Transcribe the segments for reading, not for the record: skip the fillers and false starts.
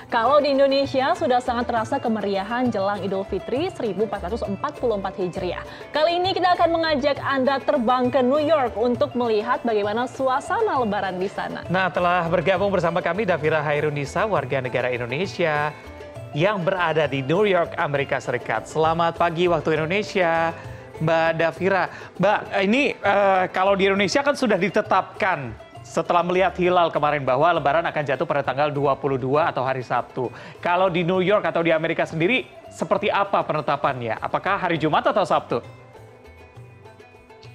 Kalau di Indonesia sudah sangat terasa kemeriahan jelang Idul Fitri 1444 Hijriah. Kali ini kita akan mengajak Anda terbang ke New York untuk melihat bagaimana suasana Lebaran di sana. Nah, telah bergabung bersama kami Davira Hairunisa, warga negara Indonesia yang berada di New York, Amerika Serikat. Selamat pagi waktu Indonesia, Mbak Davira. Mbak, ini kalau di Indonesia kan sudah ditetapkan setelah melihat hilal kemarin bahwa Lebaran akan jatuh pada tanggal 22 atau hari Sabtu. Kalau di New York atau di Amerika sendiri, seperti apa penetapannya? Apakah hari Jumat atau Sabtu?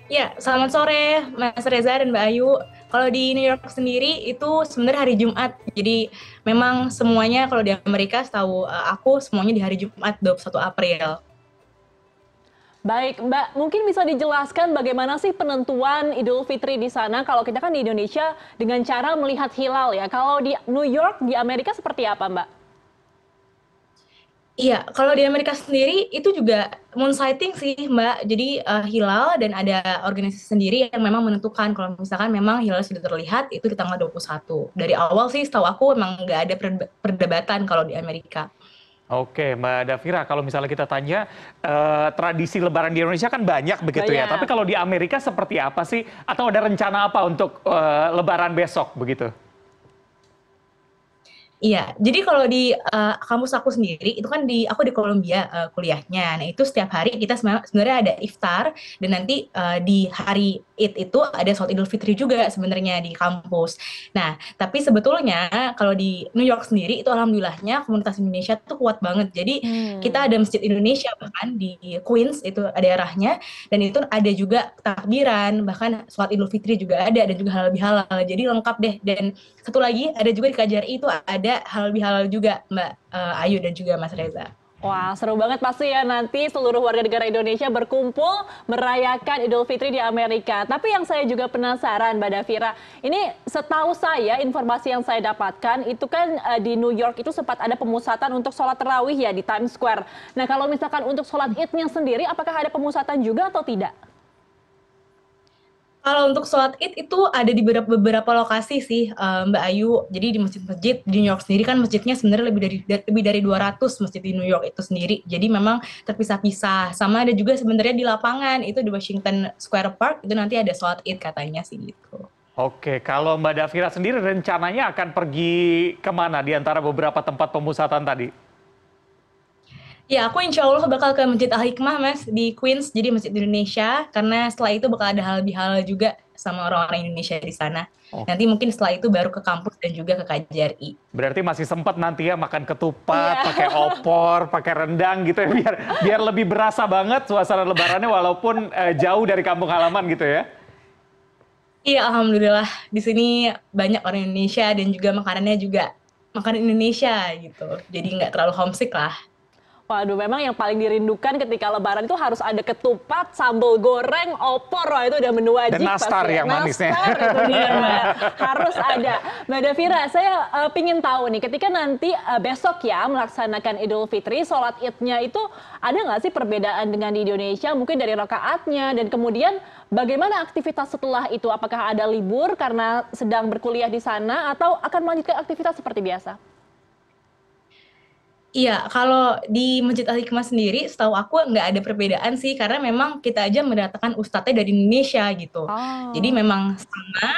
Ya, selamat sore Mas Reza dan Mbak Ayu. Kalau di New York sendiri itu sebenarnya hari Jumat. Jadi memang semuanya kalau di Amerika setahu aku semuanya di hari Jumat 21 April. Baik, Mbak, mungkin bisa dijelaskan bagaimana sih penentuan Idul Fitri di sana? Kalau kita kan di Indonesia dengan cara melihat hilal ya. Kalau di New York, di Amerika seperti apa, Mbak? Iya, kalau di Amerika sendiri itu juga moon sighting sih, Mbak. Jadi hilal dan ada organisasi sendiri yang memang menentukan kalau misalkan memang hilal sudah terlihat itu di tanggal 21. Dari awal sih setahu aku memang nggak ada perdebatan kalau di Amerika. Oke, Mbak Davira, kalau misalnya kita tanya, tradisi Lebaran di Indonesia kan banyak begitu ya. Tapi kalau di Amerika seperti apa sih? Atau ada rencana apa untuk Lebaran besok begitu? Iya, jadi kalau di kampus aku sendiri itu kan aku di Columbia kuliahnya. Nah itu setiap hari kita sebenarnya ada iftar dan nanti di hari Id itu ada sholat Idul Fitri juga sebenarnya di kampus. Nah tapi sebetulnya kalau di New York sendiri itu alhamdulillahnya komunitas Indonesia tuh kuat banget. Jadi kita ada masjid Indonesia bahkan di Queens itu daerahnya dan itu ada juga takbiran bahkan sholat Idul Fitri juga ada dan juga halal bihalal. Jadi lengkap deh. Dan satu lagi ada juga di KJRI itu ada halal bihalal juga Mbak Ayu dan juga Mas Reza. Wah, seru banget pasti ya nanti seluruh warga negara Indonesia berkumpul merayakan Idul Fitri di Amerika. Tapi yang saya juga penasaran, Mbak Davira, ini setahu saya informasi yang saya dapatkan itu kan di New York itu sempat ada pemusatan untuk sholat tarawih ya di Times Square. Nah kalau misalkan untuk sholat Id-nya sendiri, apakah ada pemusatan juga atau tidak? Kalau untuk sholat Id itu ada di beberapa lokasi sih Mbak Ayu. Jadi di masjid-masjid di New York sendiri kan masjidnya sebenarnya lebih dari 200 masjid di New York itu sendiri. Jadi memang terpisah-pisah. Sama ada juga sebenarnya di lapangan itu di Washington Square Park itu nanti ada sholat Id katanya sih gitu. Oke, kalau Mbak Davira sendiri rencananya akan pergi kemana di antara beberapa tempat pemusatan tadi? Ya, aku insya Allah bakal ke Masjid Al-Hikmah, Mas, di Queens, jadi Masjid Indonesia, karena setelah itu bakal ada halal bihalal juga sama orang-orang Indonesia di sana. Oh. Nanti mungkin setelah itu baru ke kampus dan juga ke KJRI. Berarti masih sempat nanti ya makan ketupat, pakai opor, pakai rendang gitu ya, biar lebih berasa banget suasana Lebarannya walaupun jauh dari kampung halaman gitu ya. Iya, alhamdulillah di sini banyak orang Indonesia dan juga makanannya juga makanan Indonesia gitu. Jadi nggak terlalu homesick lah. Waduh, memang yang paling dirindukan ketika Lebaran itu harus ada ketupat, sambal goreng, opor, wah itu udah menu wajib. Dan nastar yang manisnya. Nastar itu dia, Mbak. Harus ada. Mbak Davira, saya pingin tahu nih, ketika nanti besok ya melaksanakan Idul Fitri, sholat Id-nya itu ada nggak sih perbedaan dengan di Indonesia? Mungkin dari rakaatnya, dan kemudian bagaimana aktivitas setelah itu? Apakah ada libur karena sedang berkuliah di sana, atau akan melanjutkan aktivitas seperti biasa? Iya, kalau di Masjid Al-Hikmah sendiri, setahu aku nggak ada perbedaan sih, karena memang kita aja mendatangkan ustadznya dari Indonesia gitu. Jadi Oh. memang sama,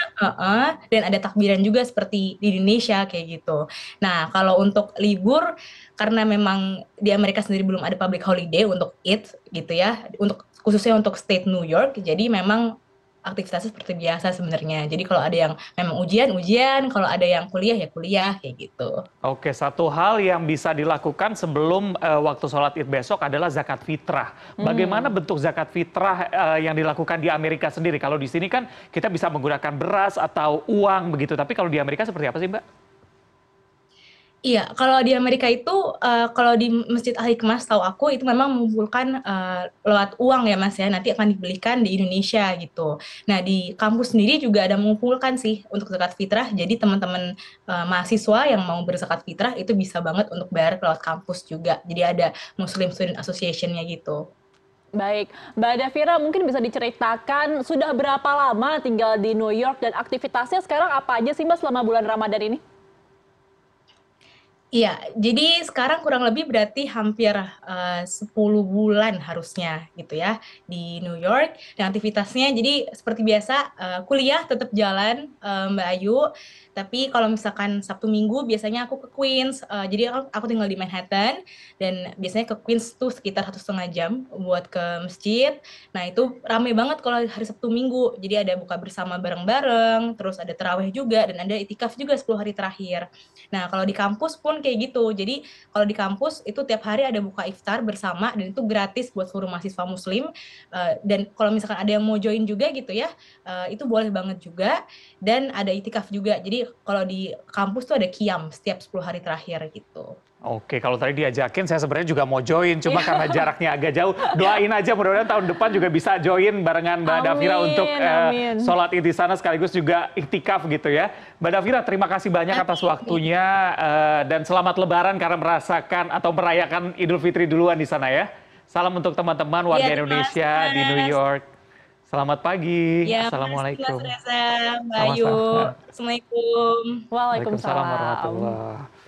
dan ada takbiran juga seperti di Indonesia kayak gitu. Nah, kalau untuk libur, karena memang di Amerika sendiri belum ada public holiday untuk Eid gitu ya, khususnya untuk state New York, jadi memang aktivitasnya seperti biasa sebenarnya. Jadi kalau ada yang memang ujian, kalau ada yang kuliah ya kuliah kayak gitu. Oke, satu hal yang bisa dilakukan sebelum waktu sholat Id besok adalah zakat fitrah. Bagaimana bentuk zakat fitrah yang dilakukan di Amerika sendiri? Kalau di sini kan kita bisa menggunakan beras atau uang begitu, tapi kalau di Amerika seperti apa sih, Mbak? Iya, kalau di Amerika itu, kalau di Masjid Al-Hikmah setahu aku itu memang mengumpulkan lewat uang ya Mas ya, nanti akan dibelikan di Indonesia gitu. Nah di kampus sendiri juga ada mengumpulkan sih untuk zakat fitrah, jadi teman-teman mahasiswa yang mau berzakat fitrah itu bisa banget untuk bayar lewat kampus juga. Jadi ada Muslim Student Association-nya gitu. Baik, Mbak Davira mungkin bisa diceritakan sudah berapa lama tinggal di New York dan aktivitasnya sekarang apa aja sih Mbak selama bulan Ramadan ini? Iya, jadi sekarang kurang lebih berarti hampir 10 bulan harusnya gitu ya di New York. Dan aktivitasnya jadi seperti biasa kuliah tetap jalan Mbak Ayu. Tapi kalau misalkan Sabtu Minggu biasanya aku ke Queens. Jadi aku tinggal di Manhattan dan biasanya ke Queens tuh sekitar 1,5 jam buat ke masjid. Nah itu rame banget kalau hari Sabtu Minggu. Jadi ada buka bersama bareng-bareng, terus ada terawih juga dan ada itikaf juga 10 hari terakhir. Nah, kalau di kampus pun kayak gitu. Jadi, kalau di kampus itu tiap hari ada buka iftar bersama dan itu gratis buat seluruh mahasiswa muslim. Dan kalau misalkan ada yang mau join juga gitu ya, itu boleh banget juga. Dan ada itikaf juga. Jadi, kalau di kampus tuh ada qiyam setiap 10 hari terakhir gitu. Oke, kalau tadi diajakin saya sebenarnya juga mau join, cuma karena jaraknya agak jauh. Doain aja mudah-mudahan tahun depan juga bisa join barengan Mbak Dafira untuk amin. sholat id di sana sekaligus juga iktikaf gitu ya. Mbak Dafira, terima kasih banyak atas waktunya dan selamat Lebaran karena merasakan atau merayakan Idul Fitri duluan di sana ya. Salam untuk teman-teman warga Iya, terima kasih, Indonesia di New Mas. York. Selamat pagi. Ya, makasih Mas Assalamualaikum. Reza, Mbak Ayu. Sama-sama. Assalamualaikum. Waalaikumsalam Waalaikumsalam. warahmatullahi